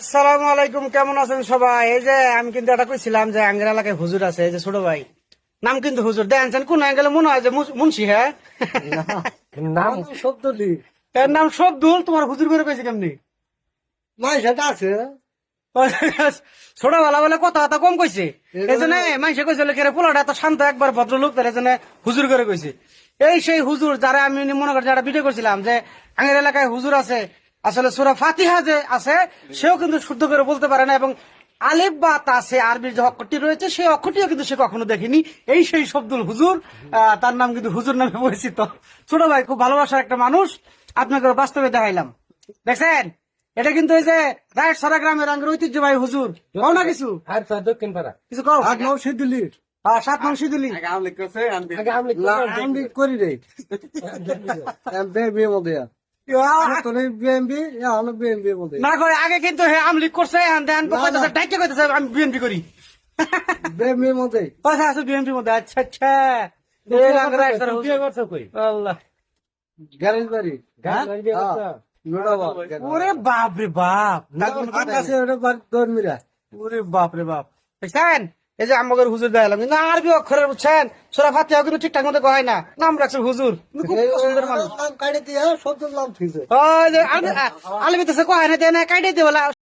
আসসালামু আলাইকুম, কেমন আছেন সবাই? এই যে আমি কিন্তু এটা কইছিলাম যে আঙ্গের এলাকায় হুজুর আছে, এই যে ছোট ভাই নাম কিন্তু হুজুর দেখছেন কোন অ্যাঙ্গেলে মনে হয় যে মুন্সি। হ্যাঁ, নাম শব্দ দি এর নাম শব্দুল। তোমার হুজুর করে পেয়েছি কেমনি? নাই সেটা আছে। ছোটবেলা বলে কথা কথা কম কইছে, এই জন্য মানুষে কইছিল কেরে পোলাটা এত শান্ত একবার ভদ্রলোক, তার এই জন্য হুজুর করে কইছে। এই সেই হুজুর যারা আমি মনে করছি একটা ভিডিও করছিলাম যে আঙ্গের এলাকায় হুজুর আছে, আসলে সূরা ফাতিহা যে আছে সেও কিন্তু শুদ্ধ করে বলতে পারে না, এবং আলিফ বা তাসে আরবির যে অক্ষরটি রয়েছে সেই অক্ষরটিও কিন্তু সে কখনো দেখেনি। এই সেই শব্দুল হুজুর, তার নাম কিন্তু হুজুর নামে পরিচিত। ছোট ভাই খুব ভালোবাসার একটা মানুষ, আপনাকে বাস্তবে দেখাইলাম। দেখছেন, এটা কিন্তু এই যে রায় সারা গ্রামের আঙ্গের ঐতিহ্যবাহী হুজুর। কও না কিছু, আর দক্ষিণ পাড়া কিছু কও। 8-9 সিদ্ধুলি 7 নং সিদুলি। আগে আমলি করি রে বিয়ে মধ্যে বিএমবি অনেক বিএমবি মধ্যে না করে আগে কিন্তু হে আমলিক করছে, ডাইকে কইতেছে আমি বিএনপি করি। বিএমবি মধ্যে কথা আছে বিএনপির মধ্যে। আচ্ছা আচ্ছা, এই আঙ্গের রায় সারা হুজুর। আল্লাহ, গ্যারেজ বাড়ি হ্যাঁ? বিয়ে করছে নোডাবাদ ওরে বাপ রে বাপ, আকাশে ওটা বাড়ি দর্মিরা ওরে বাপ রে বাপ। দেখছেন, এই যে আমাদের হুজুর দেখালাম কিন্তু আরবি অক্ষরের বুঝছেন সূরা ফাতিহা কিন্তু ঠিকঠাক মতো কয় না, নাম রাখছে হুজুর। কিন্তু খুব পছন্দের মানুষ। নাম কাটে দিয়ে শব্দ নাম ঠিক ওই যে আলিমিতেছে কয় না দেয় না কাইটে দিয়ে বলে